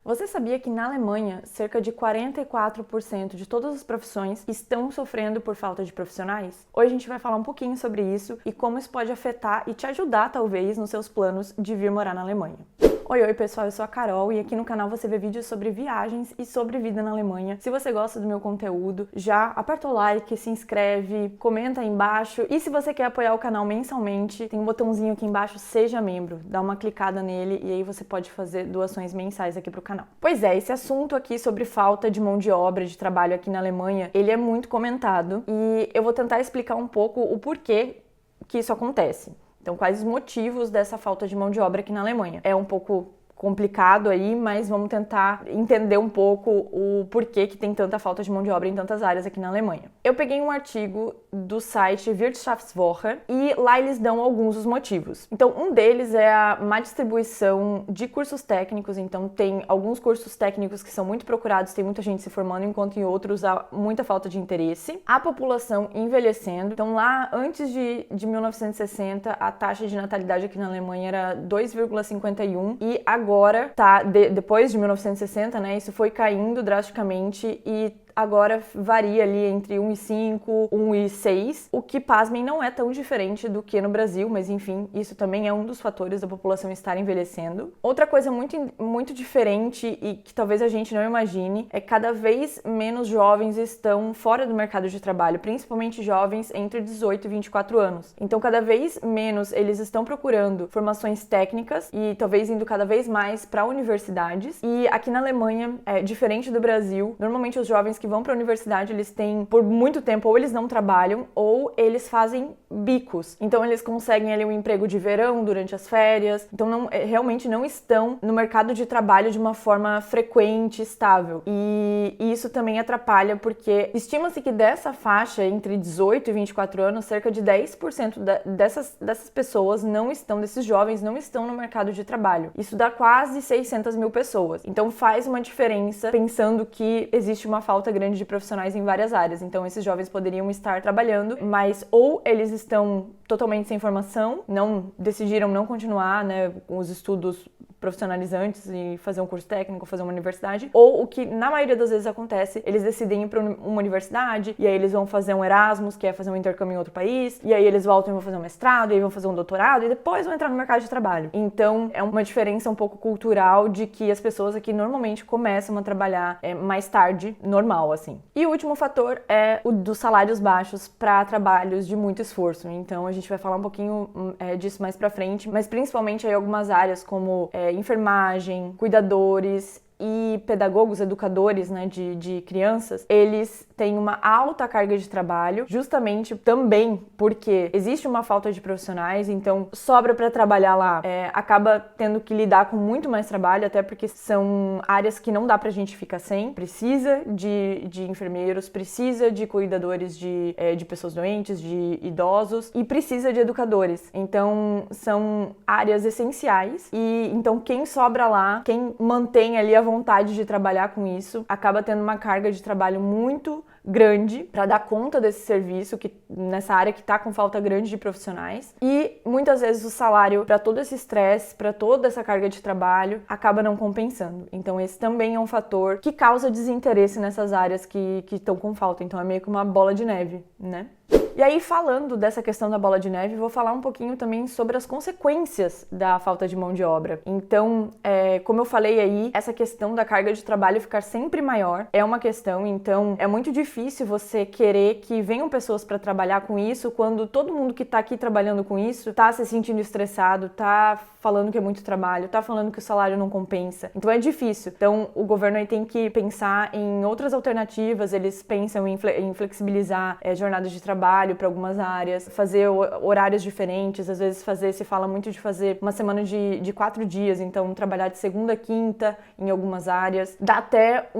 Você sabia que na Alemanha, cerca de 44% de todas as profissões estão sofrendo por falta de profissionais? Hoje a gente vai falar um pouquinho sobre isso e como isso pode afetar e te ajudar, talvez, nos seus planos de vir morar na Alemanha. Oi pessoal, eu sou a Carol e aqui no canal você vê vídeos sobre viagens e sobre vida na Alemanha. Se você gosta do meu conteúdo, já aperta o like, se inscreve, comenta aí embaixo. E se você quer apoiar o canal mensalmente, tem um botãozinho aqui embaixo, seja membro. Dá uma clicada nele e aí você pode fazer doações mensais aqui pro canal. Pois é, esse assunto aqui sobre falta de mão de obra, de trabalho aqui na Alemanha, ele é muito comentado e eu vou tentar explicar um pouco o porquê que isso acontece. Então, quais os motivos dessa falta de mão de obra aqui na Alemanha? É um pouco complicado aí, mas vamos tentar entender um pouco o porquê que tem tanta falta de mão de obra em tantas áreas aqui na Alemanha. Eu peguei um artigo do site Wirtschaftswoche e lá eles dão alguns dos motivos. Então, um deles é a má distribuição de cursos técnicos, então tem alguns cursos técnicos que são muito procurados, tem muita gente se formando, enquanto em outros há muita falta de interesse. A população envelhecendo, então lá antes de 1960, a taxa de natalidade aqui na Alemanha era 2,51 e agora tá, depois de 1960, né, isso foi caindo drasticamente e agora varia ali entre 1,5, 1,6, o que, pasmem, não é tão diferente do que no Brasil, mas enfim, isso também é um dos fatores da população estar envelhecendo. Outra coisa muito diferente e que talvez a gente não imagine é que cada vez menos jovens estão fora do mercado de trabalho, principalmente jovens entre 18 e 24 anos. Então, cada vez menos eles estão procurando formações técnicas e talvez indo cada vez mais para universidades. E aqui na Alemanha, diferente do Brasil, normalmente os jovens que vão para a universidade, eles têm, por muito tempo, ou eles não trabalham, ou eles fazem bicos. Então, eles conseguem ali um emprego de verão durante as férias. Então, realmente não estão no mercado de trabalho de uma forma frequente, estável. E isso também atrapalha, porque estima-se que dessa faixa, entre 18 e 24 anos, cerca de 10% dessas pessoas não estão, desses jovens, não estão no mercado de trabalho. Isso dá quase 600 mil pessoas. Então, faz uma diferença, pensando que existe uma falta grande de profissionais em várias áreas. Então, esses jovens poderiam estar trabalhando, mas ou eles estão totalmente sem formação, decidiram não continuar, né, com os estudos profissionalizantes e fazer um curso técnico, fazer uma universidade, ou o que na maioria das vezes acontece, eles decidem ir para uma universidade e aí eles vão fazer um Erasmus, que é fazer um intercâmbio em outro país, e aí eles voltam e vão fazer um mestrado, e aí vão fazer um doutorado e depois vão entrar no mercado de trabalho. Então, é uma diferença um pouco cultural de que as pessoas aqui normalmente começam a trabalhar mais tarde, normal, assim. E o último fator é o dos salários baixos para trabalhos de muito esforço. Então, a gente vai falar um pouquinho disso mais pra frente, mas principalmente aí algumas áreas como enfermagem, cuidadores e pedagogos, educadores, né, de crianças, eles têm uma alta carga de trabalho, justamente também porque existe uma falta de profissionais, então sobra para trabalhar lá, acaba tendo que lidar com muito mais trabalho, até porque são áreas que não dá pra gente ficar sem, precisa de enfermeiros, precisa de cuidadores de pessoas doentes, de idosos e precisa de educadores, então são áreas essenciais e então quem sobra lá, quem mantém ali a vontade de trabalhar com isso, acaba tendo uma carga de trabalho muito grande para dar conta desse serviço que nessa área que está com falta grande de profissionais e muitas vezes o salário para todo esse estresse, para toda essa carga de trabalho acaba não compensando. Então esse também é um fator que causa desinteresse nessas áreas que estão com falta. Então é meio que uma bola de neve, né? E aí, falando dessa questão da bola de neve, vou falar um pouquinho também sobre as consequências da falta de mão de obra. Então, como eu falei aí, essa questão da carga de trabalho ficar sempre maior é uma questão, então é muito difícil você querer que venham pessoas para trabalhar com isso quando todo mundo que tá aqui trabalhando com isso tá se sentindo estressado, tá falando que é muito trabalho, tá falando que o salário não compensa. Então é difícil. Então o governo aí tem que pensar em outras alternativas, eles pensam em flexibilizar jornadas de trabalho para algumas áreas, fazer horários diferentes, às vezes se fala muito de fazer uma semana de 4 dias, então trabalhar de segunda a quinta em algumas áreas. Dá até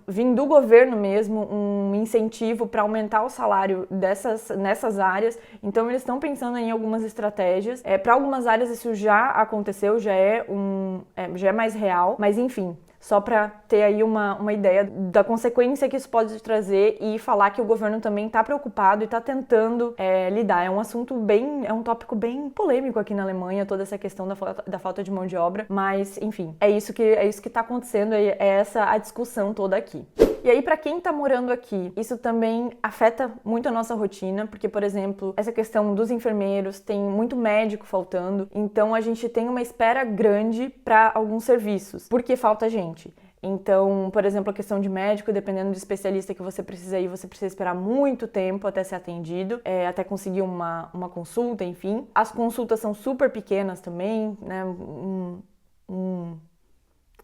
vindo do governo mesmo, um incentivo para aumentar o salário nessas áreas, então eles estão pensando em algumas estratégias. Para algumas áreas isso já aconteceu, já é mais real, mas enfim, só para ter aí uma ideia da consequência que isso pode trazer e falar que o governo também está preocupado e está tentando lidar. É um tópico bem polêmico aqui na Alemanha, toda essa questão da falta de mão de obra, mas enfim, é isso que está acontecendo, é essa a discussão toda aqui. E aí, para quem está morando aqui, isso também afeta muito a nossa rotina, porque, por exemplo, essa questão dos enfermeiros, tem muito médico faltando, então a gente tem uma espera grande para alguns serviços, porque falta gente. Então, por exemplo, a questão de médico, dependendo do especialista que você precisa ir, você precisa esperar muito tempo até ser atendido, até conseguir uma consulta, enfim. As consultas são super pequenas também, né?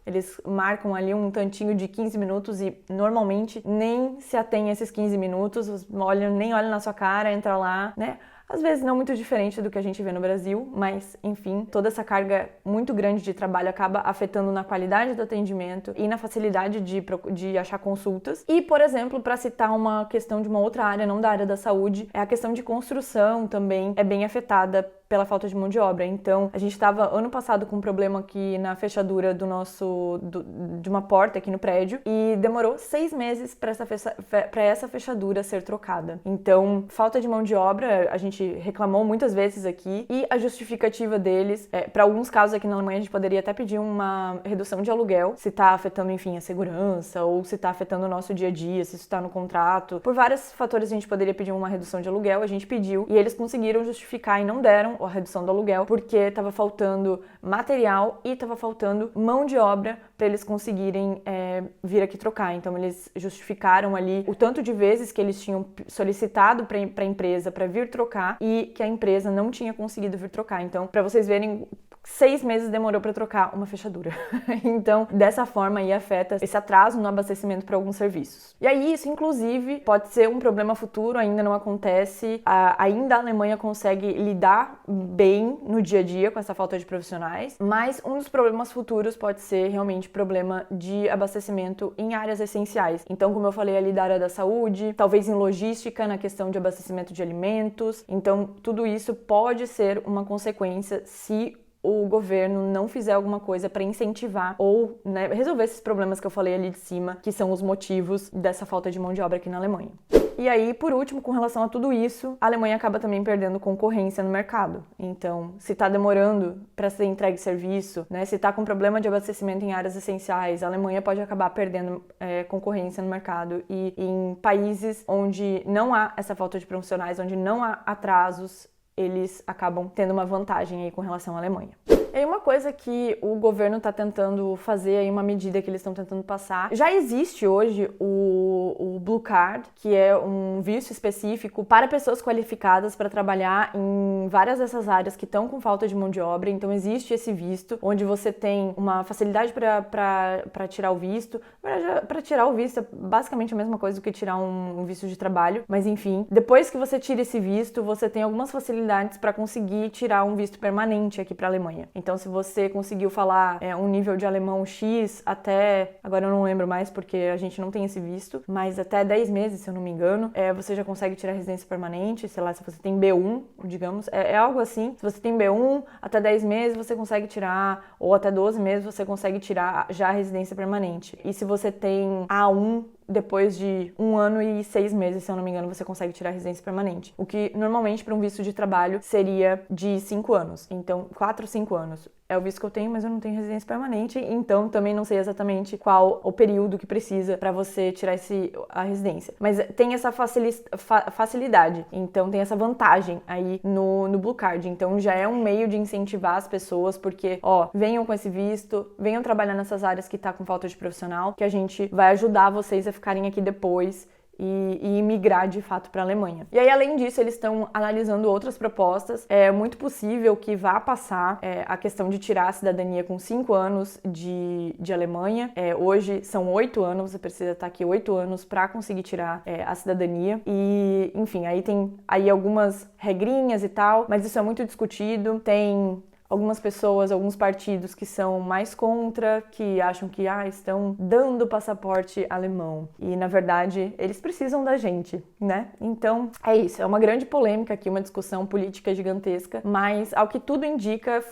Eles marcam ali um tantinho de 15 minutos e normalmente nem se atém a esses 15 minutos, nem olham na sua cara, entra lá, né? Às vezes não muito diferente do que a gente vê no Brasil, mas, enfim, toda essa carga muito grande de trabalho acaba afetando na qualidade do atendimento e na facilidade de achar consultas. E, por exemplo, para citar uma questão de uma outra área, não da área da saúde, é a questão de construção também é bem afetada pela falta de mão de obra. Então, a gente estava ano passado com um problema aqui na fechadura de uma porta aqui no prédio e demorou 6 meses para essa fechadura ser trocada. Então, falta de mão de obra, a gente reclamou muitas vezes aqui e a justificativa deles, para alguns casos aqui na Alemanha, a gente poderia até pedir uma redução de aluguel, se está afetando, enfim, a segurança ou se está afetando o nosso dia a dia, se isso está no contrato. Por vários fatores a gente poderia pedir uma redução de aluguel, a gente pediu e eles conseguiram justificar e não deram a redução do aluguel, porque estava faltando material e estava faltando mão de obra para eles conseguirem vir aqui trocar. Então, eles justificaram ali o tanto de vezes que eles tinham solicitado para a empresa para vir trocar e que a empresa não tinha conseguido vir trocar. Então, para vocês verem, 6 meses demorou para trocar uma fechadura. Então, dessa forma aí afeta esse atraso no abastecimento para alguns serviços. E aí, isso inclusive pode ser um problema futuro, ainda não acontece. Ainda a Alemanha consegue lidar bem no dia a dia com essa falta de profissionais, mas um dos problemas futuros pode ser realmente problema de abastecimento em áreas essenciais. Então, como eu falei ali da área da saúde, talvez em logística, na questão de abastecimento de alimentos. Então, tudo isso pode ser uma consequência se o governo não fizer alguma coisa para incentivar ou, né, resolver esses problemas que eu falei ali de cima, que são os motivos dessa falta de mão de obra aqui na Alemanha. E aí, por último, com relação a tudo isso, a Alemanha acaba também perdendo concorrência no mercado. Então, se está demorando para ser entregue serviço, né, se está com problema de abastecimento em áreas essenciais, a Alemanha pode acabar perdendo concorrência no mercado. E em países onde não há essa falta de profissionais, onde não há atrasos, eles acabam tendo uma vantagem aí com relação à Alemanha. E aí uma coisa que o governo está tentando fazer, aí uma medida que eles estão tentando passar, já existe hoje o Blue Card, que é um visto específico para pessoas qualificadas para trabalhar em várias dessas áreas que estão com falta de mão de obra. Então existe esse visto, onde você tem uma facilidade para tirar o visto. Para tirar o visto é basicamente a mesma coisa do que tirar um visto de trabalho, mas enfim, depois que você tira esse visto, você tem algumas facilidades para conseguir tirar um visto permanente aqui para a Alemanha. Então, se você conseguiu falar um nível de alemão X até, agora eu não lembro mais porque a gente não tem esse visto, mas até 10 meses, se eu não me engano, você já consegue tirar residência permanente, sei lá, se você tem B1, digamos, é algo assim. Se você tem B1, até 10 meses você consegue tirar, ou até 12 meses você consegue tirar já a residência permanente. E se você tem A1, depois de 1 ano e 6 meses, se eu não me engano, você consegue tirar residência permanente. O que normalmente para um visto de trabalho seria de 5 anos. Então, 4 ou 5 anos. É o visto que eu tenho, mas eu não tenho residência permanente, então também não sei exatamente qual o período que precisa para você tirar a residência. Mas tem essa facilidade, então tem essa vantagem aí no Blue Card. Então já é um meio de incentivar as pessoas, porque, venham com esse visto, venham trabalhar nessas áreas que tá com falta de profissional, que a gente vai ajudar vocês a ficarem aqui depois e migrar de fato para a Alemanha. E aí, além disso, eles estão analisando outras propostas. É muito possível que vá passar a questão de tirar a cidadania com 5 anos de Alemanha. Hoje são 8 anos, você precisa estar aqui 8 anos para conseguir tirar a cidadania. E, enfim, aí tem aí algumas regrinhas e tal, mas isso é muito discutido. Tem algumas pessoas, alguns partidos que são mais contra, que acham que estão dando passaporte alemão. E, na verdade, eles precisam da gente, né? Então, é isso. É uma grande polêmica aqui, uma discussão política gigantesca, mas, ao que tudo indica,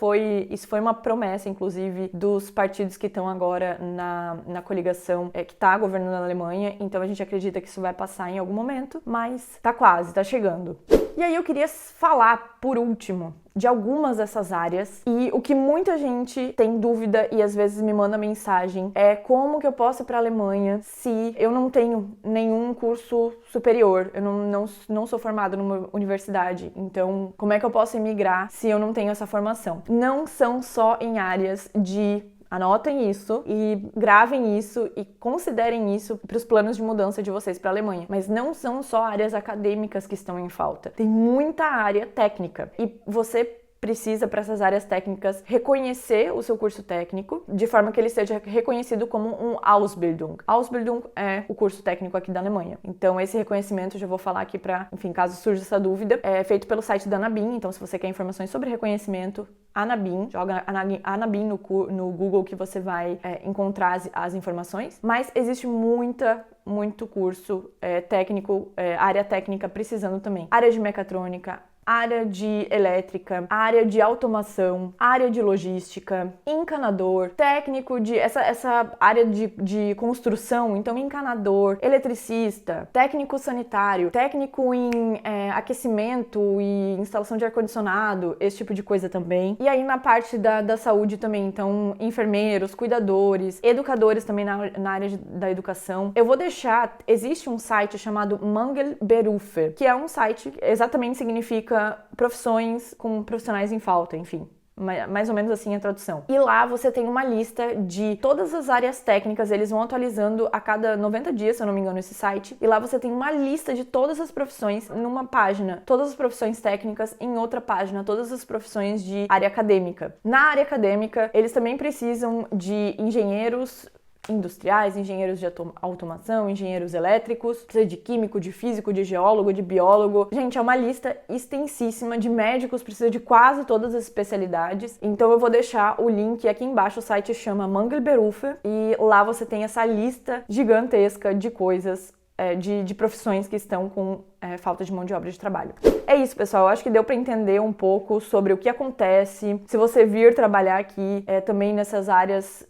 isso foi uma promessa, inclusive, dos partidos que estão agora na coligação que está governando a Alemanha. Então, a gente acredita que isso vai passar em algum momento, mas tá quase, tá chegando. E aí eu queria falar, por último, de algumas dessas áreas, e o que muita gente tem dúvida e às vezes me manda mensagem é como que eu posso ir para a Alemanha se eu não tenho nenhum curso superior, eu não sou formada numa universidade, então como é que eu posso emigrar se eu não tenho essa formação? Não são só em áreas de... Anotem isso e gravem isso e considerem isso para os planos de mudança de vocês para a Alemanha. Mas não são só áreas acadêmicas que estão em falta. Tem muita área técnica. E você precisa, para essas áreas técnicas, reconhecer o seu curso técnico de forma que ele seja reconhecido como um Ausbildung. Ausbildung é o curso técnico aqui da Alemanha. Então, esse reconhecimento, eu já vou falar aqui para, enfim, caso surja essa dúvida, é feito pelo site da Anabin. Então, se você quer informações sobre reconhecimento, Anabin, joga Anabin no Google que você vai encontrar as informações. Mas existe muito curso técnico, área técnica precisando também. Área de mecatrônica, área de elétrica, área de automação, área de logística, encanador, técnico de... Essa área de construção, então encanador, eletricista, técnico sanitário, técnico em aquecimento e instalação de ar-condicionado, esse tipo de coisa também. E aí na parte da saúde também, então enfermeiros, cuidadores, educadores também na área da educação. Eu vou deixar... Existe um site chamado Mangelberufe, que é um site que exatamente significa profissões com profissionais em falta, enfim. Mais ou menos assim a tradução. E lá você tem uma lista de todas as áreas técnicas, eles vão atualizando a cada 90 dias, se eu não me engano, esse site. E lá você tem uma lista de todas as profissões numa página, todas as profissões técnicas em outra página, todas as profissões de área acadêmica. Na área acadêmica, eles também precisam de engenheiros industriais, engenheiros de automação, engenheiros elétricos, precisa de químico, de físico, de geólogo, de biólogo. Gente, é uma lista extensíssima de médicos, precisa de quase todas as especialidades. Então eu vou deixar o link aqui embaixo, o site chama Mangelberufe e lá você tem essa lista gigantesca de coisas, de profissões que estão com falta de mão de obra de trabalho. É isso, pessoal. Eu acho que deu para entender um pouco sobre o que acontece. Se você vir trabalhar aqui também nessas áreas,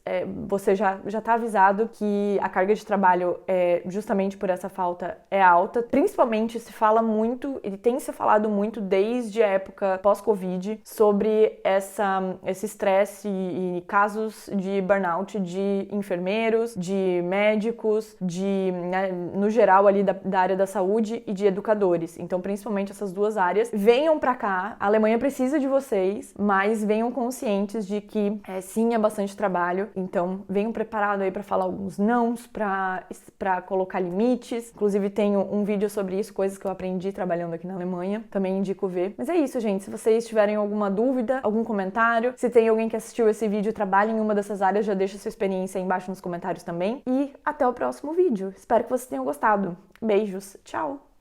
você já está avisado que a carga de trabalho, justamente por essa falta, é alta. Principalmente se fala muito, e tem se falado muito desde a época pós-Covid, sobre esse estresse e casos de burnout de enfermeiros, de médicos, no geral ali da área da saúde e de educadores. Então, principalmente essas duas áreas. Venham pra cá, a Alemanha precisa de vocês, mas venham conscientes de que sim, é bastante trabalho. Então, venham preparado aí pra falar alguns nãos, pra colocar limites. Inclusive, tenho um vídeo sobre isso, coisas que eu aprendi trabalhando aqui na Alemanha. Também indico ver. Mas é isso, gente. Se vocês tiverem alguma dúvida, algum comentário, se tem alguém que assistiu esse vídeo e trabalha em uma dessas áreas, já deixa sua experiência aí embaixo nos comentários também. E até o próximo vídeo. Espero que vocês tenham gostado. Beijos. Tchau!